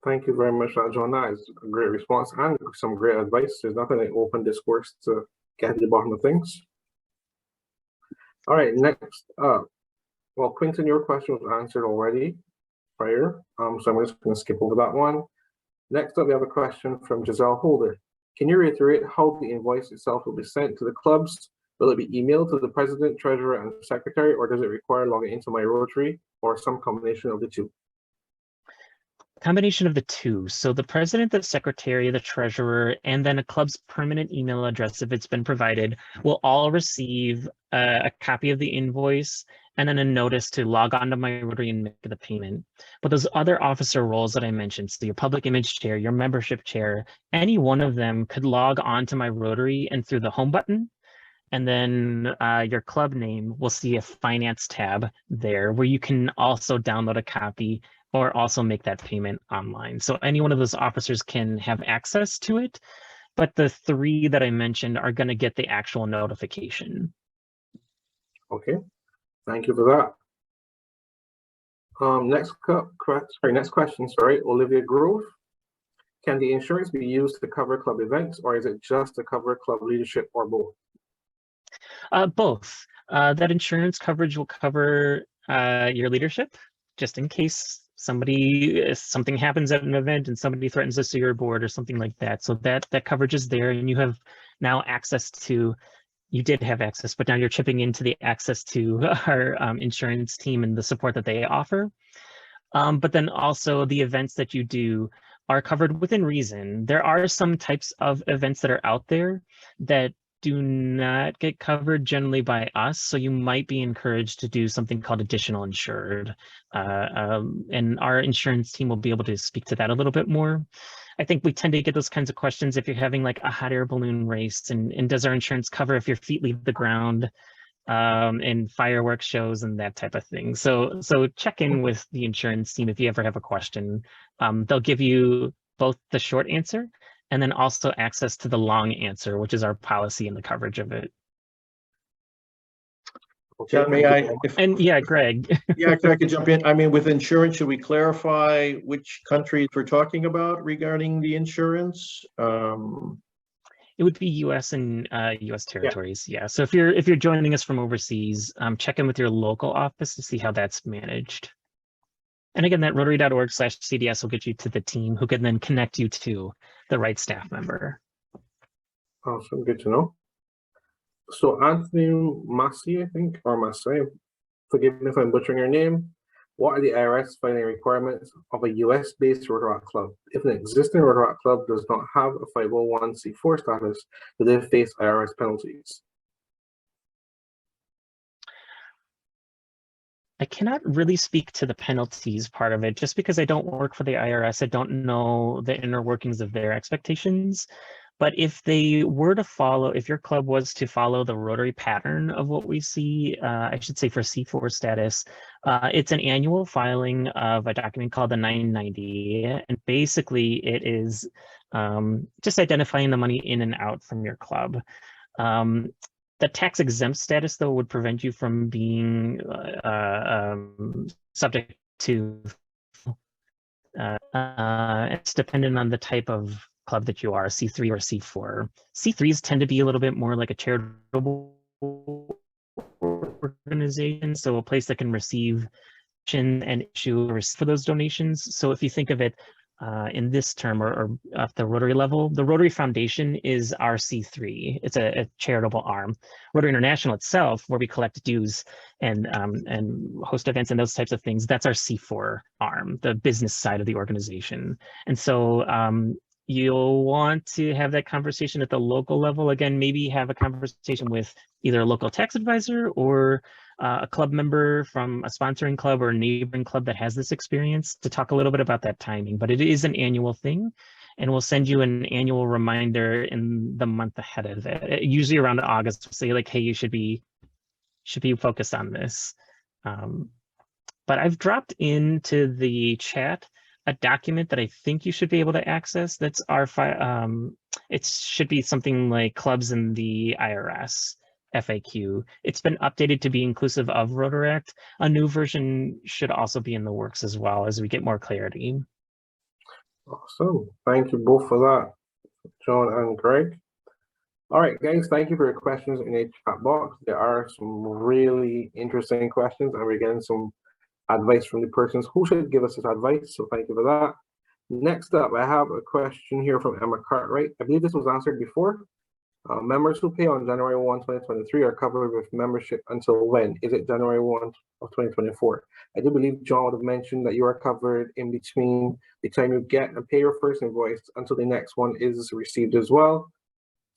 Thank you very much, John. That is a great response and some great advice. There's nothing like open discourse to get to the bottom of things. All right, next up. Well, Quentin, your question was answered already prior, so I'm just going to skip over that one. Next up, we have a question from Giselle Holder. Can you reiterate how the invoice itself will be sent to the clubs? Will it be emailed to the president, treasurer, and secretary, or does it require logging into My Rotary, or some combination of the two? Combination of the two. So the president, the secretary, the treasurer, and then a club's permanent email address, if it's been provided, will all receive a copy of the invoice and then a notice to log on to My Rotary and make the payment. But those other officer roles that I mentioned, so your public image chair, your membership chair, any one of them could log on to My Rotary, and through the home button, and then your club name will see a finance tab there where you can also download a copy or also make that payment online. So any one of those officers can have access to it, but the three that I mentioned are going to get the actual notification. Okay, thank you for that. Next question, Olivia Grove. Can the insurance be used to cover club events, or is it just to cover club leadership, or both? Both. That insurance coverage will cover your leadership, just in case something happens at an event and somebody threatens to sue your board or something like that. So that coverage is there, and you have now access to, you did have access, but now you're chipping into the access to our insurance team and the support that they offer. But then also the events that you do are covered within reason. There are some types of events that are out there that do not get covered generally by us, so you might be encouraged to do something called additional insured, and our insurance team will be able to speak to that a little bit more. I think we tend to get those kinds of questions if you're having like a hot air balloon race, and does our insurance cover if your feet leave the ground, and fireworks shows and that type of thing. So check in with the insurance team if you ever have a question. They'll give you both the short answer and then also access to the long answer, which is our policy and the coverage of it. Okay, John, may I? And yeah, Greg. Yeah, if I could jump in. I mean, with insurance, should we clarify which countries we're talking about regarding the insurance? It would be U.S. and U.S. territories. Yeah. So if you're joining us from overseas, check in with your local office to see how that's managed. And again, that rotary.org/CDS will get you to the team who can then connect you to the right staff member. Awesome, good to know. So Anthony Massey, I think, or Massey, forgive me if I'm butchering your name. What are the IRS filing requirements of a US-based Rotaract club? If an existing Rotaract club does not have a 501c4 status, do they face IRS penalties? I cannot really speak to the penalties part of it, just because I don't work for the IRS. I don't know the inner workings of their expectations. But if they were to follow, if your club was to follow the Rotary pattern of what we see, I should say for C4 status, it's an annual filing of a document called the 990. And basically it is just identifying the money in and out from your club. The tax exempt status, though, would prevent you from being subject to, it's dependent on the type of club that you are, C3 or C4. C3s tend to be a little bit more like a charitable organization, so a place that can receive and issue a receipt for those donations. So if you think of it in this term or at the Rotary level, the Rotary Foundation is RC3. It's a charitable arm. Rotary International itself, where we collect dues and host events and those types of things, that's our C4 arm, the business side of the organization. And so you'll want to have that conversation at the local level. Again, maybe have a conversation with either a local tax advisor or a club member from a sponsoring club or a neighboring club that has this experience to talk a little bit about that timing. But it is an annual thing, and we'll send you an annual reminder in the month ahead of it. Usually around August, we'll say like, hey, you should be focused on this. But I've dropped into the chat a document that I think you should be able to access. That's our it should be something like clubs in the IRS FAQ. It's been updated to be inclusive of Rotaract. A new version should also be in the works as well as we get more clarity. Awesome. Thank you both for that, John and Greg. All right, guys, thank you for your questions in the chat box. There are some really interesting questions, and we're getting some advice from the persons who should give us this advice, so thank you for that. Next up, I have a question here from Emma Cartwright. I believe this was answered before. Members who pay on January 1, 2023 are covered with membership until when? Is it January 1 of 2024? I do believe John would have mentioned that you are covered in between the time you get and pay your first invoice until the next one is received as well.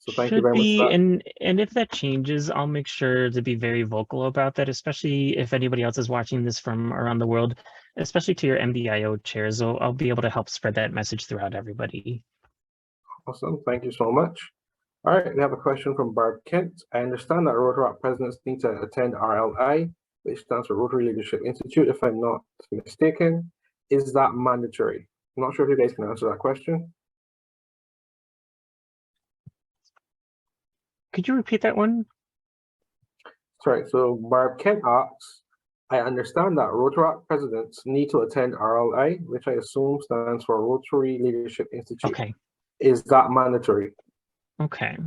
So thank you very much for that. And if that changes, I'll make sure to be very vocal about that, especially if anybody else is watching this from around the world, especially to your MDIO chairs. I'll be able to help spread that message throughout everybody. Awesome, thank you so much. All right, we have a question from Barb Kent. I understand that Rotaract presidents need to attend RLI, which stands for Rotary Leadership Institute, if I'm not mistaken. Is that mandatory? I'm not sure if you guys can answer that question. Could you repeat that one? Sorry, so Barb Kent asks, I understand that Rotaract presidents need to attend RLI, which I assume stands for Rotary Leadership Institute. Okay. Is that mandatory? Okay.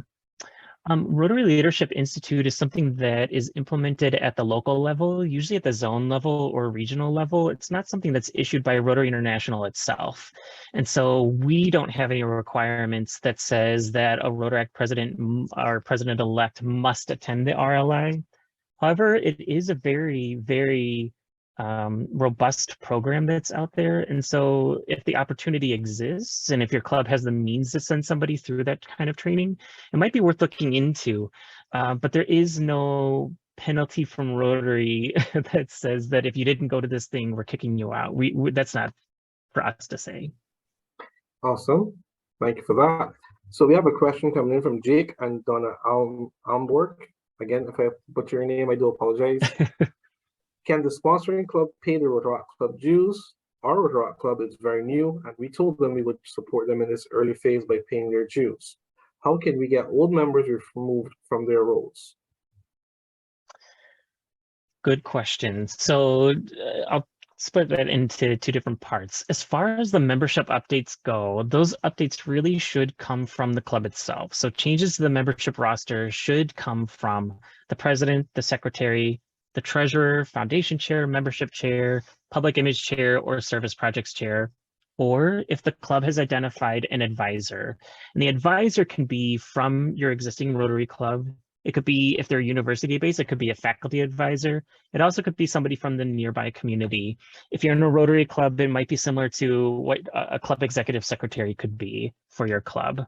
Rotary Leadership Institute is something that is implemented at the local level, usually at the zone level or regional level. It's not something that's issued by Rotary International itself. And so we don't have any requirements that says that a Rotaract president or president-elect must attend the RLI. However, it is a very, very robust program that's out there. And so if the opportunity exists, and if your club has the means to send somebody through that kind of training, it might be worth looking into. But there is no penalty from Rotary that says that if you didn't go to this thing, we're kicking you out. That's not for us to say. Awesome. Thank you for that. So we have a question coming in from Jake and Donna Almborg. Again, if I butcher your name, I do apologize. Can the sponsoring club pay the Rotaract Club dues? Our Rotaract Club is very new, and we told them we would support them in this early phase by paying their dues. How can we get old members removed from their roles? Good question. So I'll split that into two different parts. As far as the membership updates go, those updates really should come from the club itself. So changes to the membership roster should come from the president, the secretary, the treasurer, foundation chair, membership chair, public image chair, or service projects chair, or if the club has identified an advisor. And the advisor can be from your existing Rotary club. It could be, if they're university-based, it could be a faculty advisor. It also could be somebody from the nearby community. If you're in a Rotary club, it might be similar to what a club executive secretary could be for your club.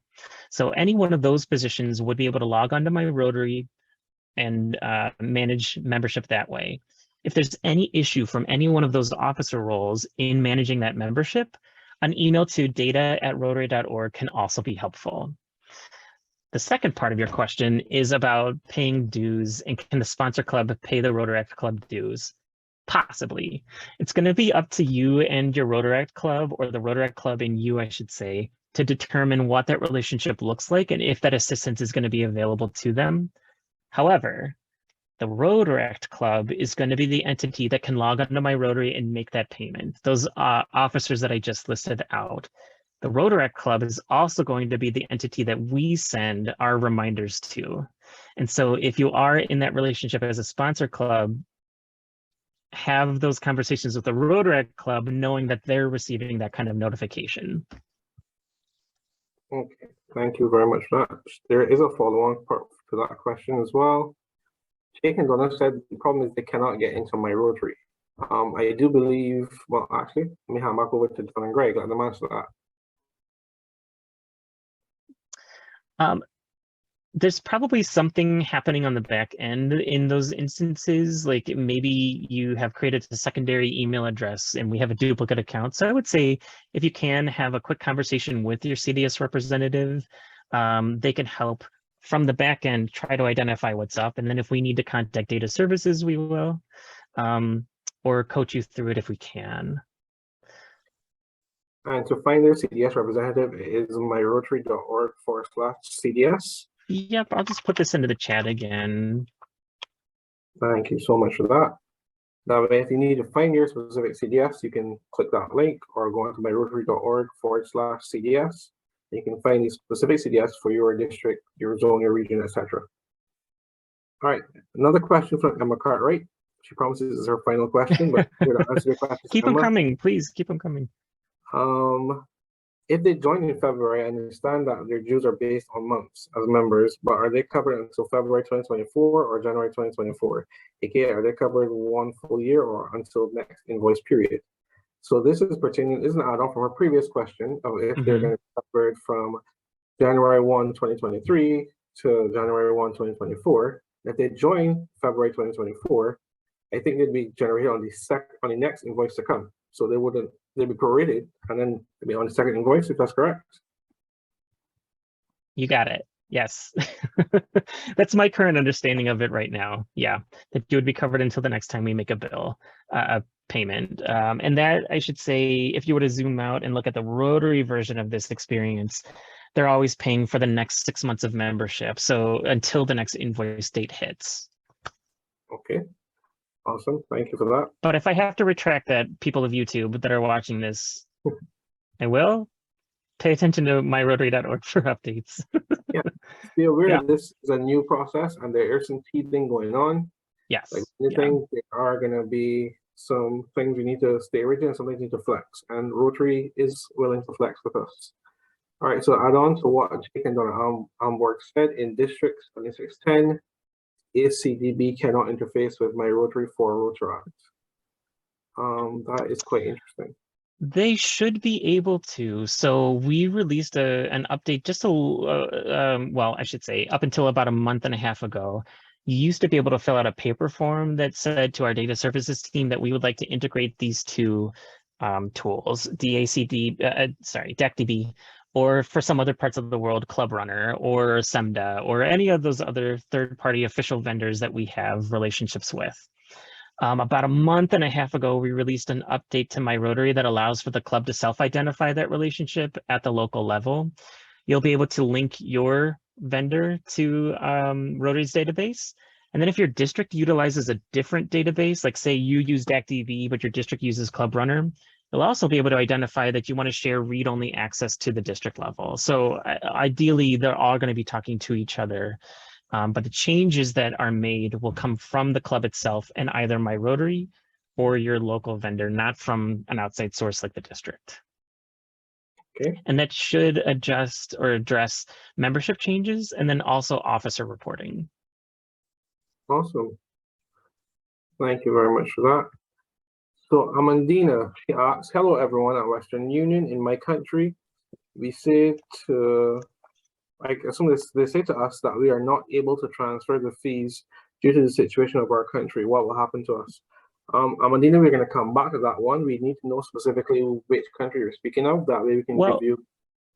So any one of those positions would be able to log onto my Rotary and manage membership that way. If there's any issue from any one of those officer roles in managing that membership, an email to data@rotary.org can also be helpful. The second part of your question is about paying dues, and can the sponsor club pay the Rotaract Club dues? Possibly. It's going to be up to you and your Rotaract Club, or the Rotaract Club and you, I should say, to determine what that relationship looks like and if that assistance is going to be available to them. However, the Rotaract Club is going to be the entity that can log onto my Rotary and make that payment. Those officers that I just listed out. The Rotaract Club is also going to be the entity that we send our reminders to. And so if you are in that relationship as a sponsor club, have those conversations with the Rotaract Club, knowing that they're receiving that kind of notification. Okay, thank you very much for that. There is a follow-on part to that question as well. Jake and Donna said the problem is they cannot get into my Rotary. I do believe, well, actually, let me hand back over to John and Greg, let them answer that. There's probably something happening on the back end in those instances. Like maybe you have created a secondary email address and we have a duplicate account. So I would say if you can have a quick conversation with your CDS representative, they can help from the back end, try to identify what's up. And then if we need to contact data services, we will, or coach you through it if we can. And to find their CDS representative is myrotary.org/CDS. Yep, I'll just put this into the chat again. Thank you so much for that. That way, if you need to find your specific CDS, you can click that link or go onto myrotary.org/CDS. You can find the specific CDS for your district, your zone, your region, etc. All right, another question from Emma Cartwright. She promises this is her final question, but we're going to answer the question. Keep them coming, please keep them coming. If they join in February, I understand that their dues are based on months as members, but are they covered until February 2024 or January 2024? AKA, are they covered 1 full year or until next invoice period? So this is pertaining, this is an add-on from our previous question of if they're going to be covered from January 1, 2023 to January 1, 2024. If they join February 2024, I think they'd be generated on the next invoice to come. So they'd be prorated and then they'd be on the second invoice, if that's correct. You got it. Yes. That's my current understanding of it right now. Yeah, that you would be covered until the next time we make a bill, a payment. And that, I should say, if you were to zoom out and look at the Rotary version of this experience, they're always paying for the next 6 months of membership. So until the next invoice date hits. Okay. Awesome. Thank you for that. But if I have to retract that, people of YouTube that are watching this, I will pay attention to myrotary.org for updates. Yeah. Be aware that this is a new process and there is some teething going on. Yes. Like anything, there are going to be some things we need to stay rigid and some things need to flex. And Rotary is willing to flex with us. All right. So add on to what Jake and Donna Amborg said in District 2610. ACDB cannot interface with my Rotary for Rotaract. That is quite interesting. They should be able to. So we released an update just well, I should say up until about a month and a half ago. You used to be able to fill out a paper form that said to our data services team that we would like to integrate these two tools, DACDB, or for some other parts of the world, Club Runner or SEMDA, or any of those other third-party official vendors that we have relationships with. About a month and a half ago, we released an update to My Rotary that allows for the club to self-identify that relationship at the local level. You'll be able to link your vendor to Rotary's database. And then if your district utilizes a different database, like say you use DACDB, but your district uses Club Runner, you'll also be able to identify that you want to share read-only access to the district level. So ideally, they're all going to be talking to each other. But the changes that are made will come from the club itself and either My Rotary or your local vendor, not from an outside source like the district. Okay. And that should adjust or address membership changes and then also officer reporting. Awesome. Thank you very much for that. So Amandina, she asks, hello everyone at Western Union. In my country, we say to, I assume they say to us that we are not able to transfer the fees due to the situation of our country. What will happen to us? Amandina, we're going to come back to that one. We need to know specifically which country you're speaking of. That way we can give you.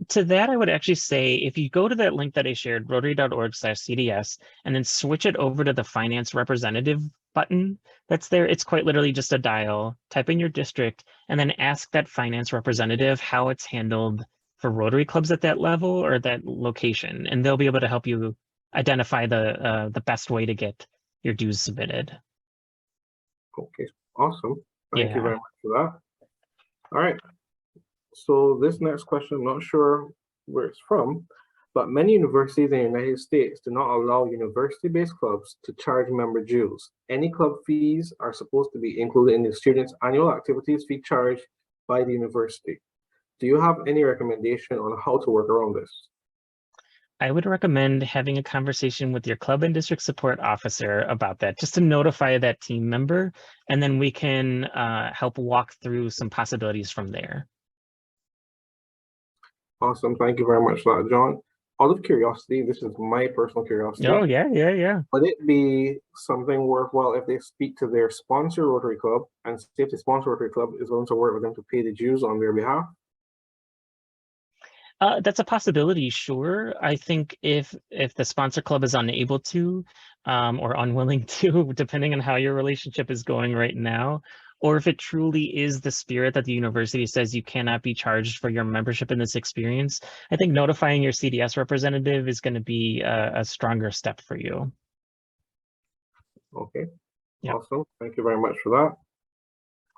To that, I would actually say, if you go to that link that I shared, rotary.org/CDS, and then switch it over to the finance representative button that's there, it's quite literally just a dial, type in your district, and then ask that finance representative how it's handled for Rotary clubs at that level or that location, and they'll be able to help you identify the best way to get your dues submitted. Okay, awesome. Thank you very much for that. All right. So this next question, I'm not sure where it's from, but many universities in the United States do not allow university-based clubs to charge member dues. Any club fees are supposed to be included in the student's annual activities fee charged by the university. Do you have any recommendation on how to work around this? I would recommend having a conversation with your club and district support officer about that, just to notify that team member, and then we can help walk through some possibilities from there. Awesome. Thank you very much for that, John. Out of curiosity, this is my personal curiosity. Oh, yeah. Would it be something worthwhile if they speak to their sponsor Rotary Club and see if the sponsor Rotary Club is willing to work with them to pay the dues on their behalf? That's a possibility, sure. I think if the sponsor club is unable to or unwilling to, depending on how your relationship is going right now, or if it truly is the spirit that the university says you cannot be charged for your membership in this experience, I think notifying your CDS representative is going to be a stronger step for you. Okay, Yeah. Awesome. Thank you very much for that.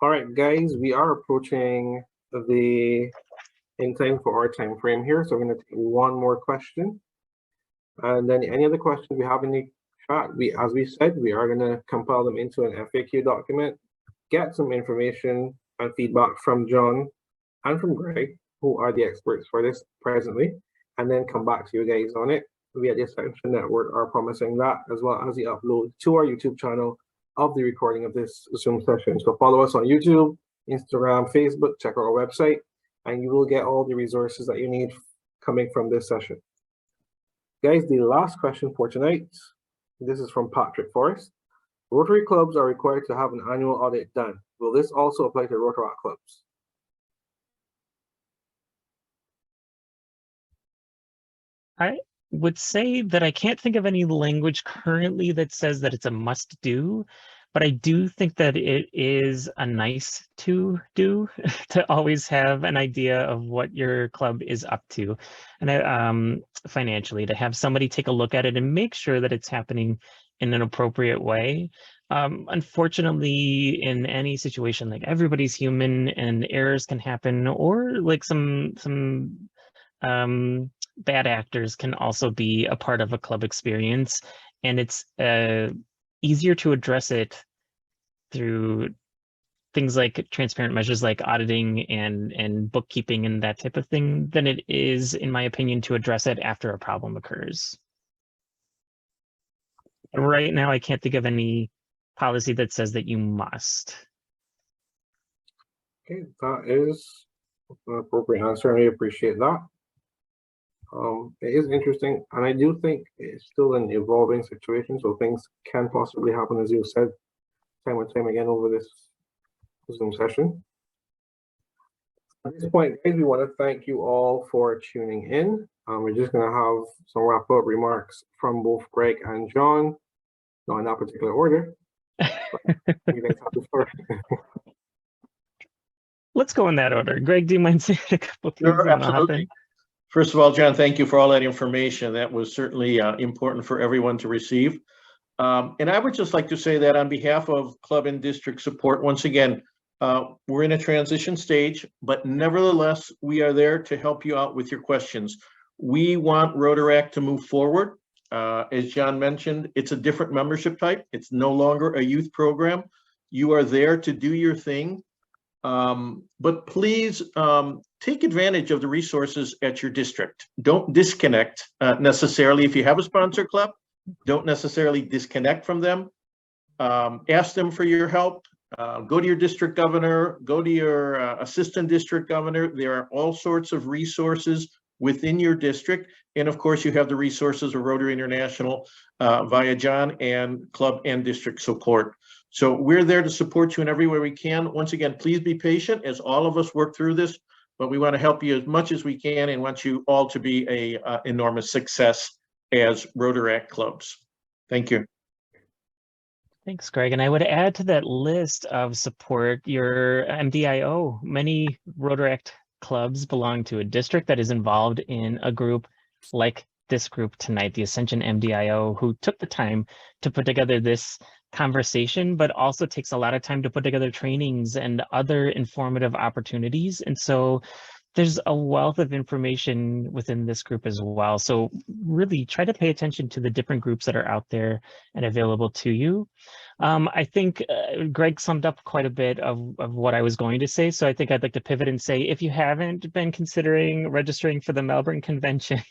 All right, guys, we are approaching the in time for our time frame here. So I'm going to take one more question. And then any other questions we have in the chat, as we said, we are going to compile them into an FAQ document, get some information and feedback from John and from Greg, who are the experts for this presently, and then come back to you guys on it. We at the Ascension Network are promising that, as well as the upload to our YouTube channel of the recording of this Zoom session. So follow us on YouTube, Instagram, Facebook, check out our website, and you will get all the resources that you need coming from this session. Guys, the last question for tonight, this is from Patrick Forrest. Rotary clubs are required to have an annual audit done. Will this also apply to Rotaract clubs? I would say that I can't think of any language currently that says that it's a must do, but I do think that it is a nice to do to always have an idea of what your club is up to, and financially, to have somebody take a look at it and make sure that it's happening in an appropriate way. Unfortunately, in any situation, like, everybody's human and errors can happen, or like some bad actors can also be a part of a club experience, and it's easier to address it through things like transparent measures like auditing and bookkeeping and that type of thing than it is, in my opinion, to address it after a problem occurs. And right now, I can't think of any policy that says that you must. Okay, that is an appropriate answer, and I appreciate that. It is interesting, and I do think it's still an evolving situation, so things can possibly happen, as you said, time and time again over this Zoom session. At this point, guys, we want to thank you all for tuning in. We're just going to have some wrap-up remarks from both Greg and John, not in that particular order. You guys have the floor. Let's go in that order. Greg, do you mind saying a couple things? Sure, absolutely. First of all, John, thank you for all that information. That was certainly important for everyone to receive. And I would just like to say that on behalf of club and district support, once again, we're in a transition stage, but nevertheless, we are there to help you out with your questions. We want Rotaract to move forward. As John mentioned, it's a different membership type. It's no longer a youth program. You are there to do your thing. But please take advantage of the resources at your district. Don't disconnect necessarily. If you have a sponsor club, don't necessarily disconnect from them. Ask them for your help. Go to your district governor, go to your assistant district governor. There are all sorts of resources within your district. And of course, you have the resources of Rotary International via John and club and district support. So we're there to support you in every way we can. Once again, please be patient as all of us work through this, but we want to help you as much as we can and want you all to be a enormous success as Rotaract clubs. Thank you. Thanks, Greg. And I would add to that list of support your MDIO. Many Rotaract clubs belong to a district that is involved in a group like this group tonight, the Ascension MDIO, who took the time to put together this conversation, but also takes a lot of time to put together trainings and other informative opportunities. And so there's a wealth of information within this group as well. So really try to pay attention to the different groups that are out there and available to you. I think Greg summed up quite a bit of what I was going to say. So I think I'd like to pivot and say, if you haven't been considering registering for the Melbourne Convention,